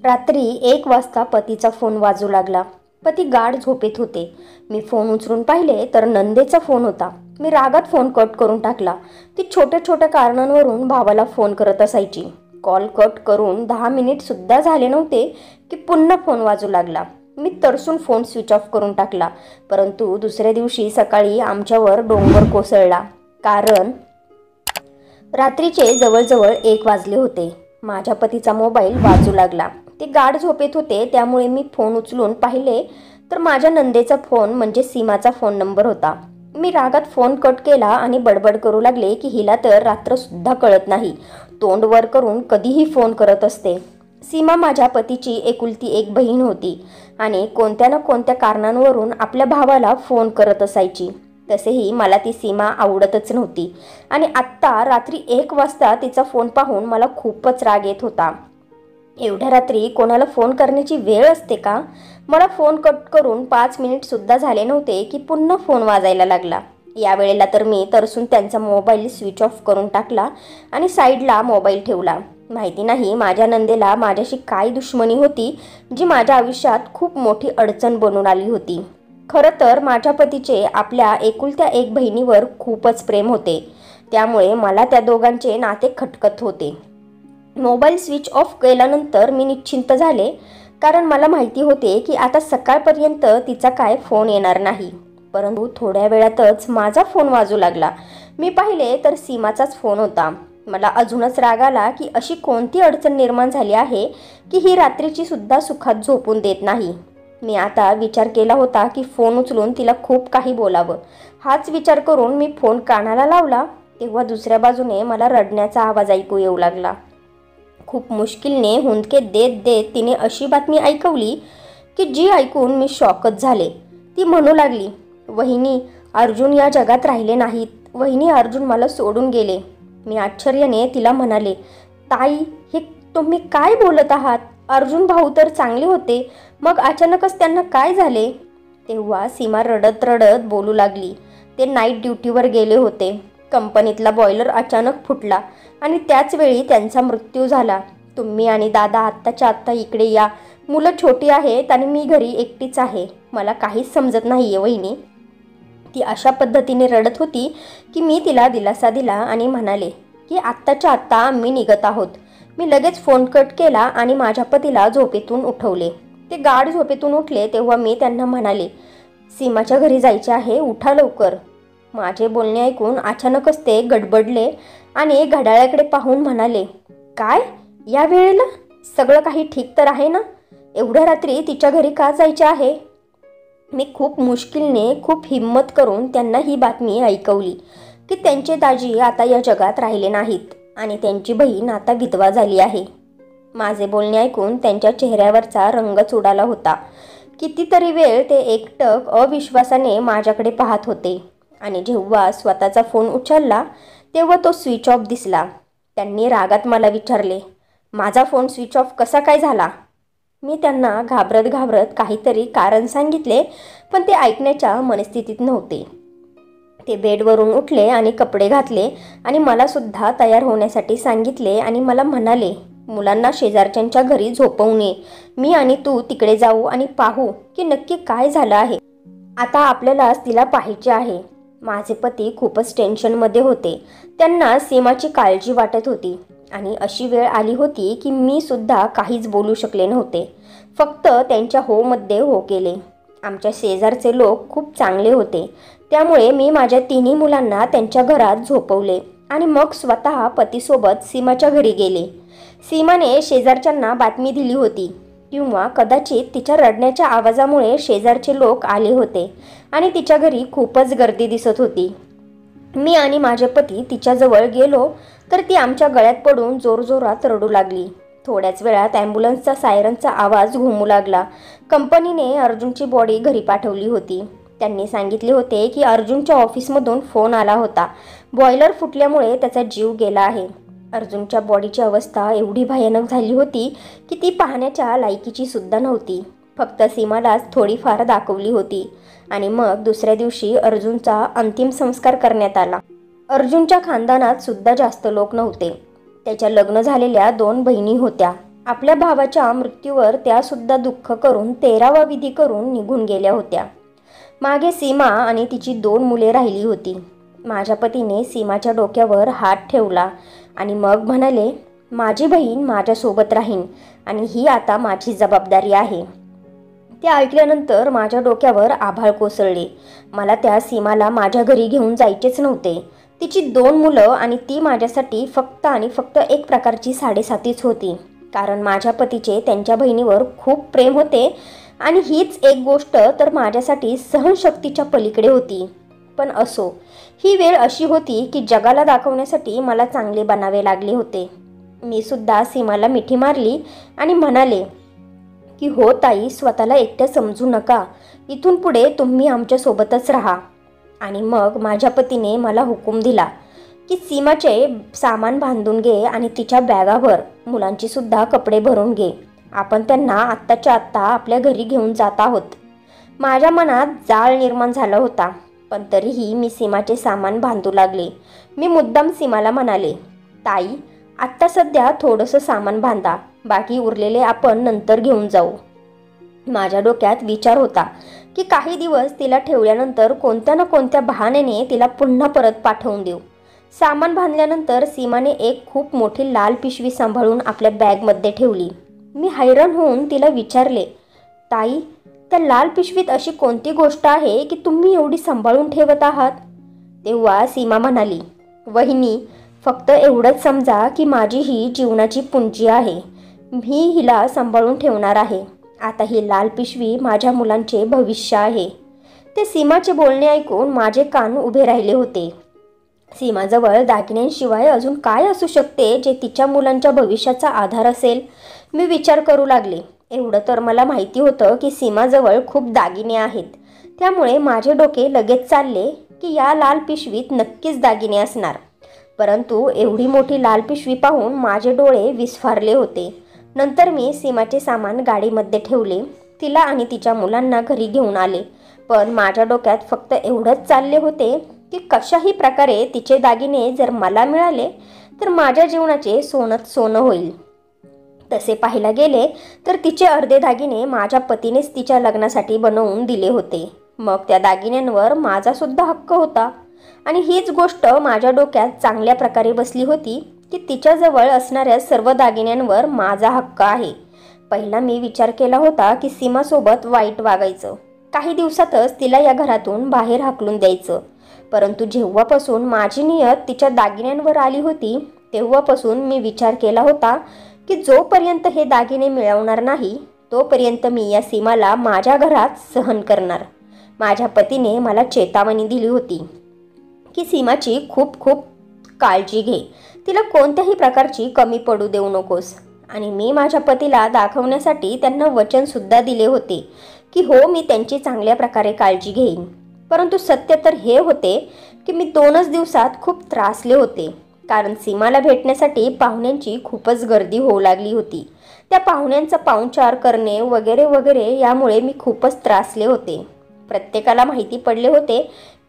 रात्री 1 वाजता पतीचा फोन वाजू लागला. पती गाढ झोपेत होते. मी फोन उचलून पाहिले तर नंदेचा फोन होता. मी रागात फोन कट करून टाकला. ती छोट्या छोट्या कारणांवरून भावाला फोन करत असायची. कॉल कट करून 10 मिनिटसुद्धा झाले नव्हते की पुन्हा फोन वाजू लागला. मी तरसून फोन स्विच ऑफ करून टाकला. परंतु दुसऱ्या दिवशी सकाळी आमच्यावर डोंगर कोसळला. कारण रात्रीचे जवळजवळ 1 वाजले होते. माझ्या पतीचा मोबाईल वाजू लागला. ते गाढ झोपेत होते, त्यामुळे मी फोन उचलून पाहिले तर माझ्या नंदेचा फोन म्हणजे सीमाचा फोन नंबर होता. मी रागात फोन कट केला आणि बडबड करू लागले की हिला तर रात्रसुद्धा कळत नाही, तोंड वर करून कधीही फोन करत असते. सीमा माझ्या पतीची एकुलती एक बहीण होती आणि कोणत्या ना कोणत्या कारणांवरून आपल्या भावाला फोन करत असायची. तसेही मला ती सीमा आवडतच नव्हती आणि आत्ता रात्री 1 वाजता तिचा फोन पाहून मला खूपच राग येत होता. एवढ्या रात्री कोणाला फोन करण्याची वेळ असते का? मला फोन कट करून 5 मिनिटसुद्धा झाले नव्हते की पुन्हा फोन वाजायला लागला. यावेळेला तर मी तरसून त्यांचा मोबाईल स्विच ऑफ करून टाकला आणि साईडला मोबाईल ठेवला. माहिती नाही माझ्या नंदेला माझ्याशी काय दुश्मनी होती, जी माझ्या आयुष्यात खूप मोठी अडचण बनून आली होती. खरं तर माझ्या पतीचे आपल्या एकुलत्या एक बहिणीवर खूपच प्रेम होते, त्यामुळे मला त्या दोघांचे नाते खटकत होते. मोबाईल स्विच ऑफ केल्यानंतर मी निश्चिंत झाले, कारण मला माहिती होते की आता सकाळपर्यंत तिचा काय फोन येणार नाही. परंतु थोड्या वेळातच माझा फोन वाजू लागला. मी पाहिले तर सीमाचाच फोन होता. मला अजूनच राग आला की अशी कोणती अडचण निर्माण झाली आहे की ही रात्रीची सुद्धा सुखात झोपून देत नाही. मी आता विचार केला होता की फोन उचलून तिला खूप काही बोलावं. हाच विचार करून मी फोन कानाला लावला, तेव्हा दुसऱ्या बाजूने मला रडण्याचा आवाज ऐकू येऊ लागला. खूप मुश्किलने हुंदके देत देत तिने अशी बातमी ऐकवली की जी ऐकून मी शॉकच झाले. ती म्हणू लागली, "वहिनी, अर्जुन या जगात राहिले नाहीत. वहिनी, अर्जुन मला सोडून गेले." मी आश्चर्याने तिला म्हणाले, "ताई, हे तुम्ही काय बोलत आहात? अर्जुन भाऊ तर चांगले होते, मग अचानकच त्यांना काय झाले?" तेव्हा सीमा रडत रडत बोलू लागली, "ते नाईट ड्युटीवर गेले होते. कंपनीतला बॉयलर अचानक फुटला आणि त्याच वेळी त्यांचा मृत्यू झाला. तुम्ही आणि दादा आत्ताच्या आत्ता इकडे या. मुलं छोटी आहेत आणि मी घरी एकटीच आहे. मला काहीच समजत नाही आहे वहिनी." ती अशा पद्धतीने रडत होती की मी तिला दिलासा दिला आणि म्हणाले की आत्ताच्या आत्ता आम्ही निघत आहोत. मी लगेच फोन कट केला आणि माझ्या पतीला झोपेतून उठवले. ते गाढ झोपेतून उठले तेव्हा मी त्यांना म्हणाले, "सीमाच्या घरी जायचे आहे, उठा लवकर." माझे बोलणे ऐकून अचानकच ते गडबडले आणि घड्याळाकडे पाहून म्हणाले, "काय? या वेळेला? सगळं काही ठीक तर आहे ना? एवढ्या रात्री तिच्या घरी का जायचे आहे?" मी खूप मुश्किलने खूप हिम्मत करून त्यांना ही बातमी ऐकवली की त्यांचे दाजी आता या जगात राहिले नाहीत आणि त्यांची बहीण आता विधवा झाली आहे. माझे बोलणे ऐकून त्यांच्या चेहऱ्यावरचा रंगच उडाला होता. कितीतरी वेळ ते एकटक अविश्वासाने माझ्याकडे पाहत होते आणि जेव्हा स्वतःचा फोन उचलला तेव्हा तो स्विच ऑफ दिसला. त्यांनी रागात मला विचारले, "माझा फोन स्विच ऑफ कसा काय झाला?" मी त्यांना घाबरत घाबरत काहीतरी कारण सांगितले, पण ते ऐकण्याच्या मनस्थितीत नव्हते. ते बेडवरून उठले आणि कपडे घातले आणि मला सुद्धा तयार होण्यासाठी सांगितले आणि मला म्हणाले, "मुलांना शेजारच्यांच्या घरी झोपवू नये. मी आणि तू तिकडे जाऊ आणि पाहू की नक्की काय झालं आहे. आता आपल्यालाच तिला पाहायचे आहे." माझे पती खूपच टेन्शनमध्ये होते. त्यांना सीमाची काळजी वाटत होती आणि अशी वेळ आली होती की मी सुद्धा काहीच बोलू शकले नव्हते. फक्त त्यांच्या होमध्ये हो केले. आमच्या शेजारचे लोक खूप चांगले होते, त्यामुळे मी माझ्या तिन्ही मुलांना त्यांच्या घरात झोपवले आणि मग स्वतः पतीसोबत सीमाच्या घरी गेले. सीमाने शेजारच्यांना बातमी दिली होती किंवा कदाचित तिच्या रडण्याच्या आवाजामुळे शेजारचे लोक आले होते आणि तिच्या घरी खूपच गर्दी दिसत होती. मी आणि माझे पती तिच्याजवळ गेलो तर ती आमच्या गळ्यात पडून जोरजोरात रडू लागली. थोड्याच वेळात ॲम्ब्युलन्सचा सायरनचा आवाज घुमू लागला. कंपनीने अर्जुनची बॉडी घरी पाठवली होती. त्यांनी सांगितले होते की अर्जुनच्या ऑफिसमधून फोन आला होता. बॉयलर फुटल्यामुळे त्याचा जीव गेला आहे. अर्जुनच्या बॉडीची अवस्था एवढी भयानक झाली होती की ती पाहण्याच्या लायकीची सुद्धा नव्हती. फक्त सीमालाच थोडीफार दाखवली होती आणि मग दुसऱ्या दिवशी अर्जुनचा अंतिम संस्कार करण्यात आला. अर्जुनच्या खानदानात सुद्धा जास्त लोक नव्हते. त्याच्या लग्न झालेल्या 2 बहिणी होत्या आपल्या भावाच्या मृत्यूवर त्यासुद्धा दुःख करून 13वा विधी करून निघून गेल्या होत्या. मागे सीमा आणि तिची 2 मुले राहिली होती. माझ्या पतीने सीमाच्या डोक्यावर हात ठेवला आणि मग म्हणाले, माझी बहीण माझ्यासोबत राहीन आणि ही आता माझी जबाबदारी आहे. ते ऐकल्यानंतर माझ्या डोक्यावर आभाळ कोसळले. मला त्या सीमाला माझ्या घरी घेऊन जायचेच नव्हते. तिची 2 मुलं आणि ती माझ्यासाठी फक्त आणि फक्त एक प्रकारची साडेसातीच होती. कारण माझ्या पतीचे त्यांच्या बहिणीवर खूप प्रेम होते आणि हीच एक गोष्ट तर माझ्यासाठी सहनशक्तीच्या पलीकडे होती. पण असो, ही वेळ अशी होती की जगाला दाखवण्यासाठी मला चांगले बनावे लागले होते. मी सुद्धा सीमाला मिठी मारली आणि म्हणाले की हो ताई, स्वतःला एकट्या समजू नका. इथून पुढे तुम्ही आमच्यासोबतच राहा. आणि मग माझ्या पतीने मला हुकूम दिला की सीमाचे सामान बांधून घे आणि तिच्या बॅगावर मुलांची सुद्धा कपडे भरून घे. आपण त्यांना आत्ताच्या आत्ता आपल्या घरी घेऊन जात आहोत. माझ्या मनात जाळ निर्माण झाला होता, पण तरीही मी सीमाचे सामान बांधू लागले. मी मुद्दाम सीमाला म्हणाले, ताई, आत्ता सध्या थोडंसं सामान बांधा, बाकी उरलेले आपण नंतर घेऊन जाऊ. माझ्या डोक्यात विचार होता की काही दिवस तिला ठेवल्यानंतर कोणत्या ना कोणत्या बहाण्याने तिला पुन्हा परत पाठवून देऊ. सामान बांधल्यानंतर सीमाने एक खूप मोठी लाल पिशवी सांभाळून आपल्या बॅगमध्ये ठेवली. मी हैराण होऊन तिला विचारले, ताई, त्या लाल पिशवीत अशी कोणती गोष्ट आहे की तुम्ही एवढी सांभाळून ठेवत आहात? तेव्हा सीमा म्हणाली, वहिनी, फक्त एवढंच समजा की माझी ही जीवनाची पुंजी आहे. मी हिला सांभाळून ठेवणार आहे. आता ही लाल पिशवी माझ्या मुलांचे भविष्य आहे. ते सीमाचे बोलणे ऐकून माझे कान उभे राहिले होते. सीमाजवळ दागिन्यांशिवाय अजून काय असू शकते जे तिच्या मुलांच्या भविष्याचा आधार असेल? मी विचार करू लागले. एवढं तर मला माहिती होतं की सीमाजवळ खूप दागिने आहेत. त्यामुळे माझे डोके लगेच चालले की या लाल पिशवीत नक्कीच दागिने असणार. परंतु एवढी मोठी लाल पिशवी पाहून माझे डोळे विस्फारले होते. नंतर मी सीमाचे सामान गाडीमध्ये ठेवले. तिला आणि तिच्या मुलांना घरी घेऊन आले. पण माझ्या डोक्यात फक्त एवढंच चालले होते की कशाही प्रकारे तिचे दागिने जर मला मिळाले तर माझ्या जीवनाचे सोनंच सोनं होईल. तसे पाहायला गेले तर तिचे अर्धे दागिने माझ्या पतीनेच तिच्या लग्नासाठी बनवून दिले होते. मग त्या दागिन्यांवर माझा सुद्धा हक्क होता. आणि हीच गोष्ट माझ्या डोक्यात चांगल्या प्रकारे बसली होती की तिच्याजवळ असणाऱ्या सर्व दागिन्यांवर माझा हक्क आहे. पहिला मी विचार केला होता की सीमासोबत वाईट वागायचं, काही दिवसातच तिला या घरातून बाहेर हाकलून द्यायचं. परंतु जेव्हापासून माझी नियत तिच्या दागिन्यांवर आली होती तेव्हापासून मी विचार केला होता की जोपर्यंत हे दागिने मिळवणार नाही तोपर्यंत मी या सीमाला माझ्या घरात सहन करणार. माझ्या पतीने मला चेतावणी दिली होती की सीमाची खूप खूप काळजी घे, तिला कोणत्याही प्रकारची कमी पडू देऊ नकोस. आणि मी माझ्या पतीला दाखवण्यासाठी त्यांना वचनसुद्धा दिले होते की हो, मी त्यांची चांगल्या प्रकारे काळजी घेईन. परंतु सत्य तर हे होते की मी 2च दिवसात खूप त्रासले होते. कारण सीमाला भेटण्यासाठी पाहुण्यांची खूपच गर्दी होऊ लागली होती. त्या पाहुण्यांचा पाहुणचार करणे वगैरे वगैरे यामुळे मी खूपच त्रासले होते. प्रत्येकाला माहिती पडले होते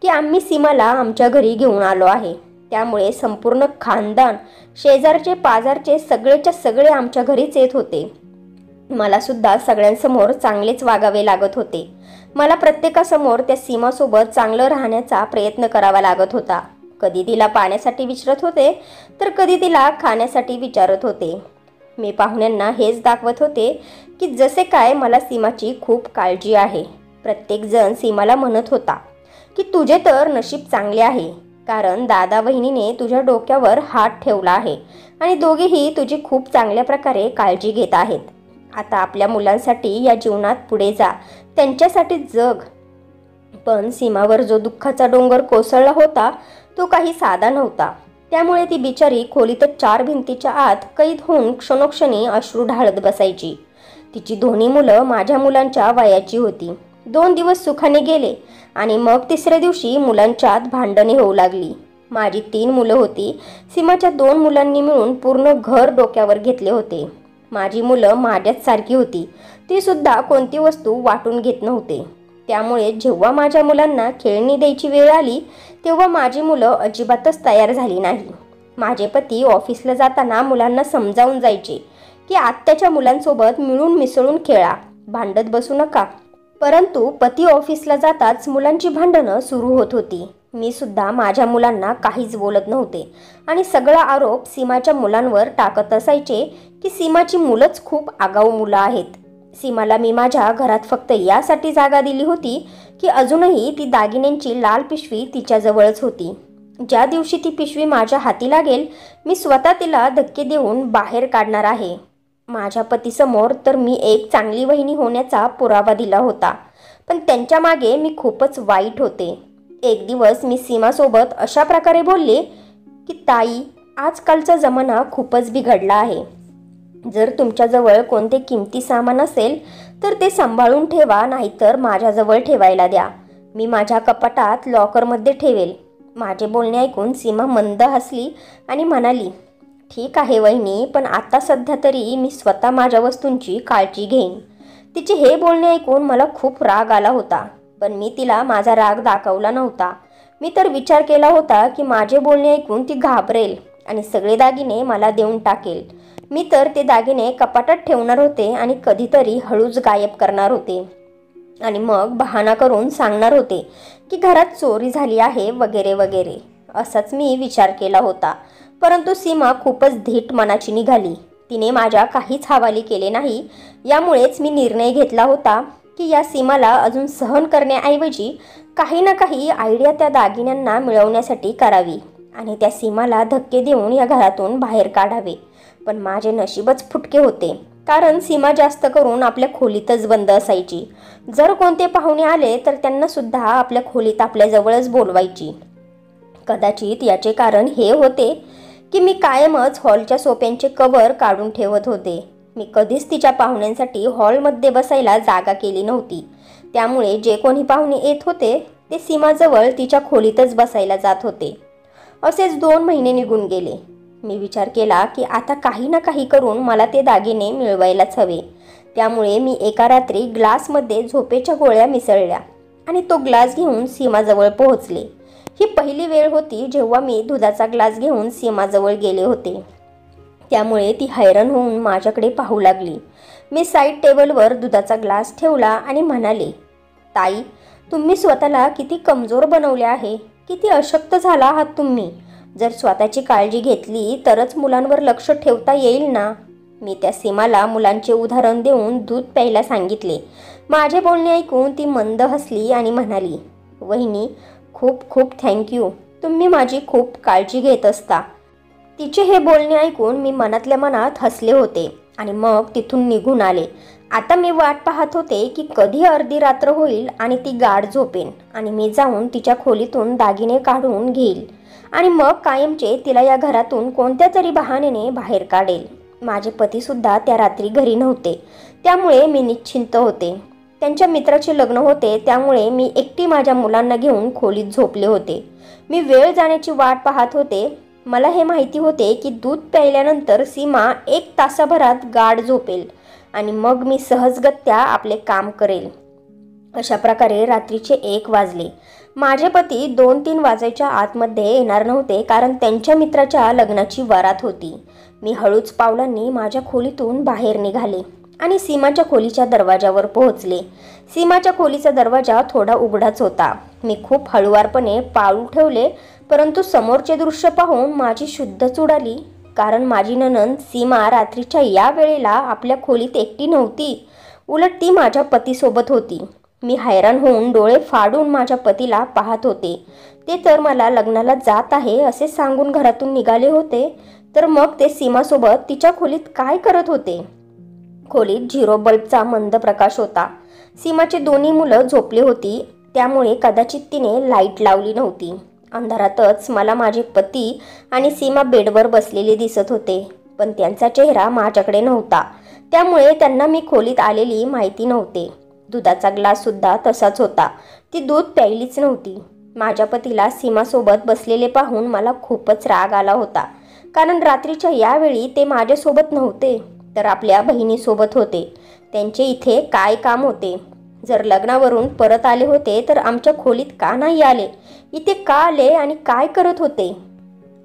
की आम्ही सीमाला आमच्या घरी घेऊन आलो आहे. त्यामुळे संपूर्ण खानदान, शेजारचे पाजारचे सगळेच्या सगळे आमच्या घरीच येत होते. मला सुद्धा सगळ्यांसमोर चांगलेच वागावे लागत होते. मला प्रत्येकासमोर त्या सीमासोबत चांगलं राहण्याचा प्रयत्न करावा लागत होता. कधी तिला पाण्यासाठी विचारत होते तर कधी तिला खाण्यासाठी विचारत होते. मी पाहुण्यांना हेच दाखवत होते की जसे काय मला सीमाची खूप काळजी आहे. प्रत्येकजण सीमाला म्हणत होता की तुझे तर नशीब चांगले आहे, कारण दादा वहिनीने तुझ्या डोक्यावर हात ठेवला आहे आणि दोघेही तुझी खूप चांगल्या प्रकारे काळजी घेत आहेत. आता आपल्या मुलांसाठी या जीवनात पुढे जा, त्यांच्यासाठी जग. पण सीमावर जो दुःखाचा डोंगर कोसळला होता तो काही साधा नव्हता. त्यामुळे ती बिचारी खोलीतच 4 भिंतीच्या आत कैद होऊन क्षणोक्षणी अश्रू ढाळत बसायची. तिची दोन्ही मुलं माझ्या मुलांच्या वयाची होती. 2 दिवस सुखाने गेले आणि मग 3ऱ्या दिवशी मुलांच्यात भांडणे होऊ लागली. माझी 3 मुलं होती. सीमाच्या 2 मुलांनी मिळून पूर्ण घर डोक्यावर घेतले होते. माझी मुलं माझ्याच सारखी होती. ती सुद्धा कोणती वस्तू वाटून घेत नव्हते. त्यामुळे जेव्हा माझ्या मुलांना खेळणी द्यायची वेळ आली तेव्हा माझी मुलं अजिबातच तयार झाली नाही. माझे पती ऑफिसला जाताना मुलांना समजावून जायचे की आत्याच्या मुलांसोबत मिळून मिसळून खेळा, भांडत बसू नका. परंतु पती ऑफिसला जाताच मुलांची भांडणं सुरू होत होती. मी सुद्धा माझ्या मुलांना काहीच बोलत नव्हते आणि सगळा आरोप सीमाच्या मुलांवर टाकत असायचे की सीमाची मुलंच खूप आगाऊ मुलं आहेत. सीमाला मी माझ्या घरात फक्त यासाठी जागा दिली होती की अजूनही ती दागिन्यांची लाल पिशवी तिच्याजवळच होती. ज्या दिवशी ती पिशवी माझ्या हाती लागेल मी स्वतः तिला धक्के देऊन बाहेर काढणार आहे. माझ्या पतीसमोर तर मी एक चांगली वहिनी होण्याचा पुरावा दिला होता, पण त्यांच्या मागे मी खूपच वाईट होते. एक दिवस मी सीमासोबत अशा प्रकारे बोलले की ताई, आजकालचा जमाना खूपच बिघडला आहे. जर तुमच्याजवळ कोणते किमती सामान असेल तर ते सांभाळून ठेवा, नाहीतर माझ्याजवळ ठेवायला द्या. मी माझ्या कपाटात लॉकरमध्ये ठेवेल. माझे बोलणे ऐकून सीमा मंद हसली आणि म्हणाली, ठीक आहे वहिनी, पण आता सध्या तरी मी स्वतः माझ्या वस्तूंची काळजी घेईन. तिचे हे बोलणे ऐकून मला खूप राग आला होता, पण मी तिला माझा राग दाखवला नव्हता. मी तर विचार केला होता की माझे बोलणे ऐकून ती घाबरेल आणि सगळे दागिने मला देऊन टाकेल. मी तर ते दागिने कपाटात ठेवणार होते आणि कधीतरी हळूच गायब करणार होते आणि मग बहाणा करून सांगणार होते की घरात चोरी झाली आहे वगैरे वगैरे. असाच मी विचार केला होता. परंतु सीमा खूपच धीट मनाची निघाली. तिने माझ्या काहीच हवाली केले नाही. यामुळेच मी निर्णय घेतला होता की या सीमाला अजून सहन करण्याऐवजी काही ना काही आयडिया त्या दागिन्यांना मिळवण्यासाठी करावी आणि त्या सीमाला धक्के देऊन या घरातून बाहेर काढावे. पण माझे नशीबच फुटके होते, कारण सीमा जास्त करून आपल्या खोलीतच बंद असायची. जर कोणते पाहुणे आले तर त्यांना सुद्धा आपल्या खोलीत आपल्याजवळच बोलवायची. कदाचित याचे कारण हे होते की मी कायमच हॉलच्या सोफ्यांचे कव्हर काढून ठेवत होते. मी कधीच तिच्या पाहुण्यांसाठी हॉलमध्ये बसायला जागा केली नव्हती. त्यामुळे जे कोणी पाहुणे येत होते ते सीमाजवळ तिच्या खोलीतच बसायला जात होते. असेच 2 महिने निघून गेले. मी विचार केला की आता काही ना काही करून मला ते दागिने मिळवायलाच हवे. त्यामुळे मी एका रात्री ग्लासमध्ये झोपेच्या गोळ्या मिसळल्या आणि तो ग्लास घेऊन सीमाजवळ पोहोचले. ही पहिली वेळ होती जेव्हा मी दुधाचा ग्लास घेऊन सीमाजवळ गेले होते. त्यामुळे ती हैराण होऊन माझ्याकडे पाहू लागली. मी साईड टेबलवर दुधाचा ग्लास ठेवला आणि म्हणाले, ताई, तुम्ही स्वतःला किती कमजोर बनवले आहे, किती अशक्त झाला आहात तुम्ही. जर स्वतःची काळजी घेतली तरच मुलांवर लक्ष ठेवता येईल ना. मी त्या सीमाला मुलांचे उदाहरण देऊन दूध प्यायला सांगितले. माझे बोलणे ऐकून ती मंद हसली आणि म्हणाली, वहिनी, खूप खूप थँक्यू, तुम्ही माझी खूप काळजी घेत असता. तिचे हे बोलणे ऐकून मी मनातल्या मनात हसले होते आणि मग तिथून निघून आले. आता मी वाट पाहत होते की कधी अर्धी रात्र होईल आणि ती गाढ झोपेन आणि मी जाऊन तिच्या खोलीतून दागिने काढून घेईल आणि मग कायमचे तिला या घरातून कोणत्या तरी बहाण्याने बाहेर काढेल. माझे पतीसुद्धा त्या रात्री घरी नव्हते, त्यामुळे मी निश्चिंत होते. त्यांच्या मित्राचे लग्न होते, त्यामुळे मी एकटी माझ्या मुलांना घेऊन खोलीत झोपले होते. मी वेळ जाण्याची वाट पाहत होते. मला हे माहिती होते की दूध प्यायल्यानंतर सीमा 1 तासाभरात गाढ झोपेल आणि मग मी सहजगत्या आपले काम करेल. अशा प्रकारे रात्रीचे 1 वाजले. माझे पती 2-3 वाजायच्या आतमध्ये येणार नव्हते, कारण त्यांच्या मित्राच्या लग्नाची वरात होती. मी हळूच पावलांनी माझ्या खोलीतून बाहेर निघाले आणि सीमाच्या खोलीच्या दरवाजावर पोहोचले. सीमाच्या खोलीचा दरवाजा थोडा उघडाच होता. मी खूप हळुवारपणे पाऊल ठेवले, परंतु समोरचे दृश्य पाहून माझी शुद्धच उडाली. कारण माझी नणंद सीमा रात्रीच्या या वेळेला आपल्या खोलीत एकटी नव्हती, उलट ती माझ्या पतीसोबत होती. मी हैराण होऊन डोळे फाडून माझ्या पतीला पाहत होते. ते तर मला लग्नाला जात आहे असे सांगून घरातून निघाले होते, तर मग ते सीमासोबत तिच्या खोलीत काय करत होते? खोलीत 0 बल्बचा मंद प्रकाश होता. सीमाची 2 मुलं झोपली होती, त्यामुळे कदाचित तिने लाईट लावली नव्हती. अंधारातच मला माझे पती आणि सीमा बेडवर बसलेले दिसत होते, पण त्यांचा चेहरा माझ्याकडे नव्हता. त्यामुळे त्यांना मी खोलीत आलेली माहिती नव्हते. दुधाचा ग्लास सुद्धा तसाच होता. ती दूध प्यायलीच नव्हती. माझ्या पतीला सीमासोबत बसलेले पाहून मला खूपच राग आला होता, कारण रात्रीच्या यावेळी ते माझ्यासोबत नव्हते, तर आपल्या बहिणीसोबत होते. त्यांचे इथे काय काम होते? जर लग्नावरून परत आले होते तर आमच्या खोलीत का नाही आले? इथे का आले आणि काय करत होते?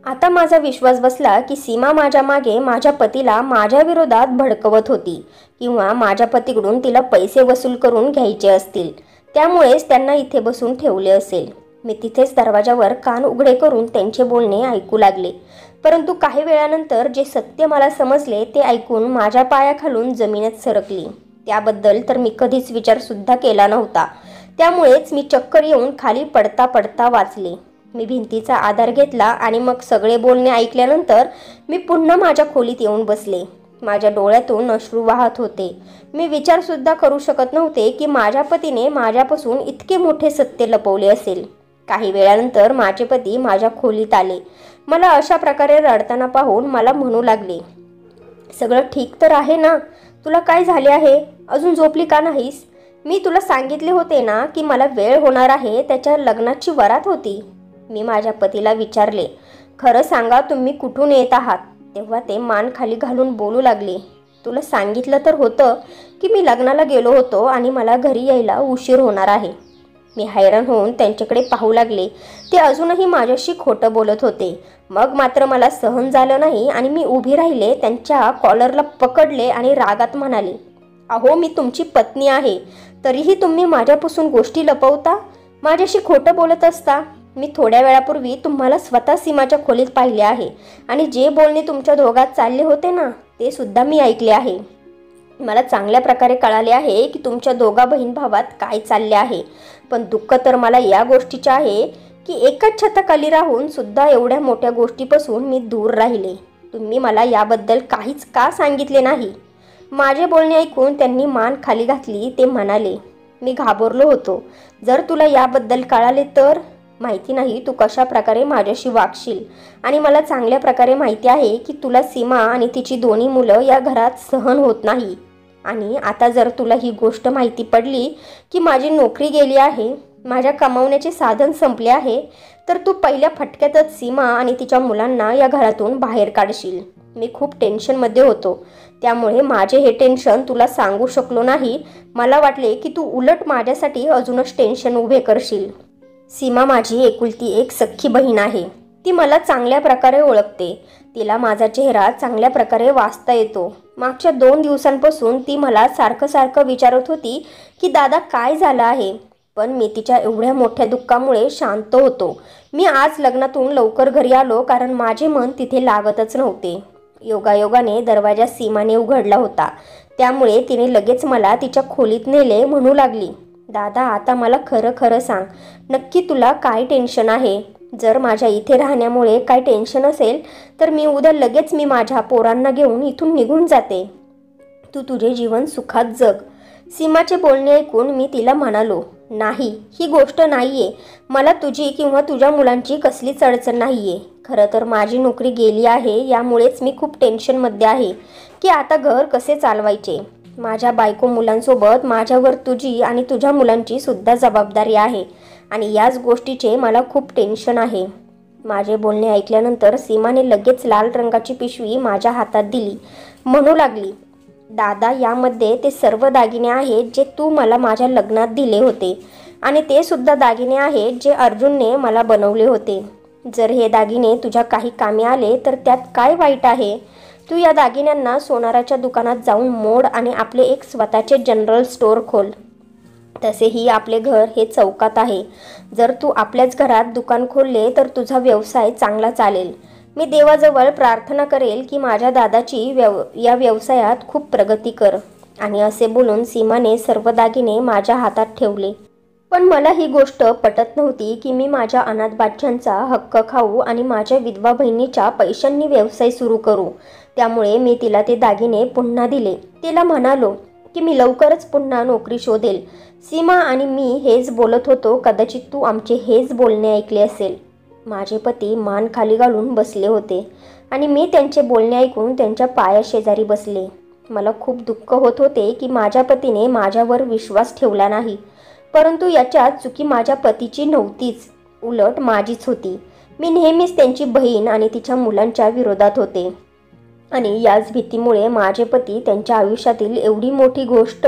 आता माझा विश्वास बसला की सीमा माझ्या मागे माझ्या पतीला माझ्या विरोधात भडकवत होती किंवा माझ्या पतीकडून तिला पैसे वसूल करून घ्यायचे असतील, त्यामुळेच त्यांना इथे बसून ठेवले असेल. मी तिथेच दरवाजावर कान उघडे करून त्यांचे बोलणे ऐकू लागले. परंतु काही वेळानंतर जे सत्य मला समजले ते ऐकून माझ्या पायाखालून जमिनीत सरकली. त्याबद्दल तर मी कधीच विचारसुद्धा केला नव्हता. त्यामुळेच मी चक्कर येऊन खाली पडता पडता वाचले. मी भिंतीचा आधार घेतला आणि मग सगळे बोलणे ऐकल्यानंतर मी पुन्हा माझ्या खोलीत येऊन बसले. माझ्या डोळ्यातून अश्रू वाहत होते. मी विचारसुद्धा करू शकत नव्हते की माझ्या पतीने माझ्यापासून इतके मोठे सत्य लपवले असेल. काही वेळानंतर माझे पती माझ्या खोलीत आले. मला अशा प्रकारे रडताना पाहून मला म्हणू लागले, सगळं ठीक तर आहे ना? तुला काय झाले आहे? अजून झोपली का नाहीस? मी तुला सांगितले होते ना की मला वेळ होणार आहे, त्याच्या लग्नाची वरात होती. मी माझ्या पतीला विचारले, खरं सांगा तुम्ही कुठून येत आहात? तेव्हा ते मान खाली घालून बोलू लागले, तुला सांगितलं तर होतं की मी लग्नाला गेलो होतो आणि मला घरी यायला उशीर होणार आहे. मी हैराण होऊन त्यांच्याकडे पाहू लागले. ते अजूनही माझ्याशी खोटं बोलत होते. मग मात्र मला सहन झालं नाही आणि मी उभी राहिले, त्यांच्या कॉलरला पकडले आणि रागात म्हणाले, अहो मी तुमची पत्नी आहे, तरीही तुम्ही माझ्यापासून गोष्टी लपवता, माझ्याशी खोटं बोलत असता. मी थोड्या वेळापूर्वी तुम्हाला स्वतः सीमाच्या खोलीत पाहिले आहे आणि जे बोलणे तुमच्या दोघात चालले होते ना ते सुद्धा मी ऐकले आहे. मला चांगल्या प्रकारे कळाले आहे की तुमच्या दोघा बहीण भावात काय चालले आहे. पण दुःख तर मला या गोष्टीचे आहे की एकाच छताखाली राहून सुद्धा एवढ्या मोठ्या गोष्टीपासून मी दूर राहिले. तुम्ही मला याबद्दल काहीच का सांगितले नाही? माझे बोलणे ऐकून त्यांनी मान खाली घातली. ते म्हणाले, मी घाबरलो होतो. जर तुला याबद्दल कळाले तर? माहिती नाही तू कशा प्रकारे माझ्याशी वागशील आणि मला चांगल्या प्रकारे माहिती आहे की तुला सीमा आणि तिची दोन्ही मुलं या घरात सहन होत नाही. आणि आता जर तुला ही गोष्ट माहिती पडली की माझी नोकरी गेली आहे, माझ्या कमावण्याचे साधन संपले आहे, तर तू पहिल्या फटक्यातच सीमा आणि तिच्या मुलांना या घरातून बाहेर काढशील. मी खूप टेन्शनमध्ये होतो, त्यामुळे माझे हे टेन्शन तुला सांगू शकलो नाही. मला वाटले की तू उलट माझ्यासाठी अजूनच टेन्शन उभे करशील. सीमा माझी एकुलती एक सख्खी बहीण आहे. ती मला चांगल्या प्रकारे ओळखते. तिला माझा चेहरा चांगल्या प्रकारे वाचता येतो. मागच्या 2 दिवसांपासून ती मला सारखं विचारत होती की दादा काय झालं आहे, पण मी तिच्या एवढ्या मोठ्या दुःखामुळे शांत होतो. मी आज लग्नातून लवकर घरी आलो कारण माझे मन तिथे लागतच नव्हते. योगायोगाने दरवाजा सीमाने उघडला होता, त्यामुळे तिने लगेच मला तिच्या खोलीत नेले. म्हणू लागली, दादा आता मला खरं सांग, नक्की तुला काय टेन्शन आहे? जर माझ्या इथे राहण्यामुळे काय टेन्शन असेल तर मी उद्या लगेच माझ्या पोरांना घेऊन इथून निघून जाते. तू तुझे जीवन सुखात जग. सीमाचे बोलणे ऐकून मी तिला म्हणालो, नाही ही गोष्ट नाहीये. मला तुझी किंवा तुझ्या मुलांची कसलीच अडचण नाहीये. खरं तर माझी नोकरी गेली आहे, यामुळेच मी खूप टेन्शनमध्ये आहे की आता घर कसे चालवायचे. माझ्या बायको मुलांसोबत माझ्यावर तुझी आणि तुझ्या मुलांची सुद्धा जबाबदारी आहे आणि याच गोष्टीचे मला खूप टेन्शन आहे. माझे बोलणे ऐकल्यानंतर सीमाने लगेच लाल रंगाची पिशवी माझ्या हातात दिली. म्हणू लागली, दादा यामध्ये ते सर्व दागिने आहेत जे तू मला माझ्या लग्नात दिले होते आणि ते सुद्धा दागिने आहेत जे अर्जुनने मला बनवले होते. जर हे दागिने तुझ्या काही कामी आले तर त्यात काय वाईट आहे? तू या दागिन्यांना सोनाराच्या दुकानात जाऊन मोड आणि आपले एक स्वतःचे जनरल स्टोअर खोल. तसेही आपले घर हे चौकात आहे. जर तू आपल्याच घरात दुकान खोलले तर तुझा व्यवसाय चांगला चालेल. मी देवाजवळ प्रार्थना करेल की माझ्या दादाची या व्यवसायात खूप प्रगती कर. आणि असे बोलून सीमाने सर्व दागिने माझ्या हातात ठेवले. पण मला ही गोष्ट पटत नव्हती की मी माझ्या अनाथ बाच्यांचा हक्क खाऊ आणि माझ्या विधवा बहिणीच्या पैशांनी व्यवसाय सुरू करू. त्यामुळे मी तिला ते दागिने पुन्हा दिले. तिला म्हणालो की मी लवकरच पुन्हा नोकरी शोधेल. सीमा आणि मी हेच बोलत होतो, कदाचित तू आमचे हेच बोलणे ऐकले असेल. माझे पती मान खाली घालून बसले होते आणि मी त्यांचे बोलणे ऐकून त्यांच्या पायाशेजारी बसले. मला खूप दुःख होत होते की माझ्या पतीने माझ्यावर विश्वास ठेवला नाही. परंतु याच्यात चुकी माझ्या पतीची नव्हतीच, उलट माझीच होती. मी नेहमीच त्यांची बहीण आणि तिच्या मुलांच्या विरोधात होते आणि याच भीतीमुळे माझे पती त्यांच्या आयुष्यातील एवढी मोठी गोष्ट,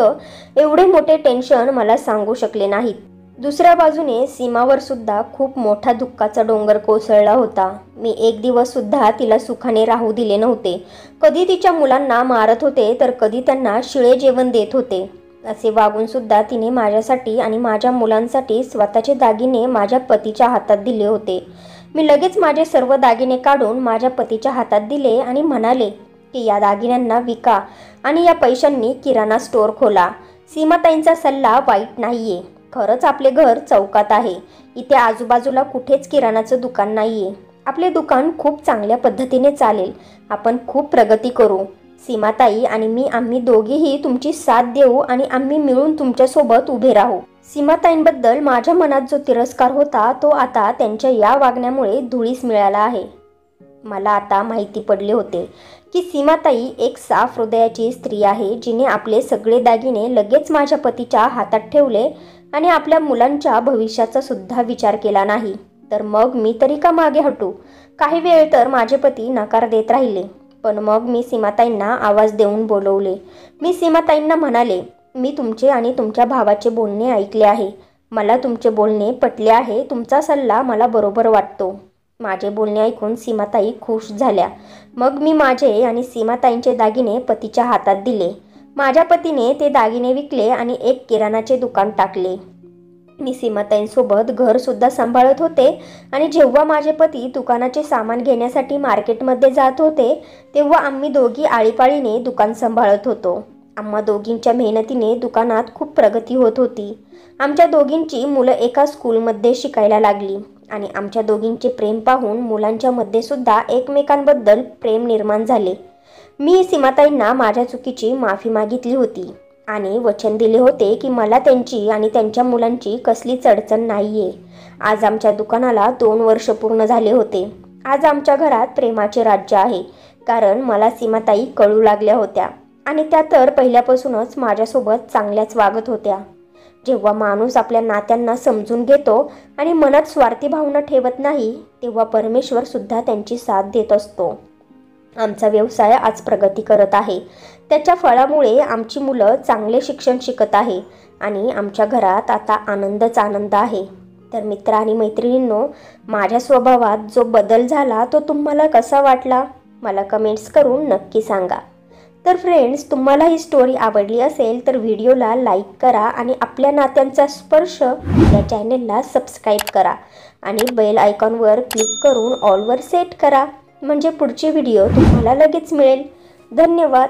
एवढे मोठे टेन्शन मला सांगू शकले नाहीत. दुसऱ्या बाजूने सीमावर सुद्धा खूप मोठा दुःखाचा डोंगर कोसळला होता. मी एक दिवस सुद्धा तिला सुखाने राहू दिले नव्हते. कधी तिच्या मुलांना मारत होते तर कधी त्यांना शिळे जेवण देत होते. असे वागून सुद्धा तिने माझ्यासाठी आणि माझ्या मुलांसाठी स्वतःचे दागिने माझ्या पतीच्या हातात दिले होते. मी लगेच माझे सर्व दागिने काढून माझ्या पतीच्या हातात दिले आणि म्हणाले की या दागिन्यांना विका आणि या पैशांनी किराणा स्टोअर खोला. सीमाताईंचा सल्ला वाईट नाहीये. खरंच आपले घर चौकात आहे. इथे आजूबाजूला कुठेच किराणाचं दुकान नाहीये. आपले दुकान खूप चांगल्या पद्धतीने चालेल. आपण खूप प्रगती करू. सीमाताई आणि मी आम्ही दोघेही तुमची साथ देऊ आणि आम्ही मिळून तुमच्यासोबत उभे राहू. सीमाताईंबद्दल माझ्या मनात जो तिरस्कार होता तो आता त्यांच्या या वागण्यामुळे धुळीस मिळाला आहे. मला आता माहिती पडले होते की सीमाताई एक साफ हृदयाची स्त्री आहे, जिने आपले सगळे दागिने लगेच माझ्या पतीच्या हातात ठेवले आणि आपल्या मुलांच्या भविष्याचा सुद्धा विचार केला नाही. तर मग मी तरी का मागे हटू? काही वेळ तर माझे पती नकार देत राहिले, पण मग मी सीमाताईंना आवाज देऊन बोलवले. मी सीमाताईंना म्हणाले, मी तुमचे आणि तुमच्या भावाचे बोलणे ऐकले आहे. मला तुमचे बोलणे पटले आहे. तुमचा सल्ला मला बरोबर वाटतो. माझे बोलणे ऐकून सीमाताई खुश झाल्या. मग मी माझे आणि सीमाताईंचे दागिने पतीच्या हातात दिले. माझ्या पतीने ते दागिने विकले आणि एक किराणाचे दुकान टाकले. मी सीमाताईंसोबत घरसुद्धा सांभाळत होते आणि जेव्हा माझे पती दुकानाचे सामान घेण्यासाठी मार्केटमध्ये जात होते तेव्हा आम्ही दोघी आळीपाळीने दुकान सांभाळत होतो. आम्हा दोघींच्या मेहनतीने दुकानात खूप प्रगती होत होती. आमच्या दोघींची मुलं एका स्कूलमध्ये शिकायला लागली आणि आमच्या दोघींचे प्रेम पाहून मुलांच्या मध्ये सुद्धा एकमेकांबद्दल प्रेम निर्माण झाले. मी सीमाताईंना माझ्या चुकीची माफी मागितली होती आणि वचन दिले होते की मला त्यांची आणि त्यांच्या मुलांची कसलीच अडचण नाहीये. आज आमच्या दुकानाला 2 वर्ष पूर्ण झाले होते. आज आमच्या घरात प्रेमाचे राज्य आहे, कारण मला सीमाताई कळू लागल्या होत्या आणि त्या तर पहिल्यापासूनच माझ्यासोबत चांगल्याच वागत होत्या. जेव्हा माणूस आपल्या नात्यांना समजून घेतो आणि मनात स्वार्थी भावना ठेवत नाही तेव्हा परमेश्वर सुद्धा त्यांची साथ देत असतो. आमचा व्यवसाय आज प्रगती करत आहे. त्याच्या फळामुळे आमची मुलं चांगले शिक्षण शिकत आहे आणि आमच्या घरात आता आनंदच आनंद आहे. तर मित्र आणि मैत्रिणींनो, माझ्या स्वभावात जो बदल झाला तो तुम्हाला कसा वाटला मला कमेंट्स करून नक्की सांगा. तर फ्रेंड्स, तुम्हाला ही स्टोरी आवडली असेल तर व्हिडिओला लाईक करा आणि आपल्या नात्यांचा स्पर्श या चॅनलला सबस्क्राईब करा आणि बेल आयकॉनवर क्लिक करून ऑलवर सेट करा, म्हणजे पुढचे व्हिडिओ तुम्हाला लगेच मिळेल. धन्यवाद.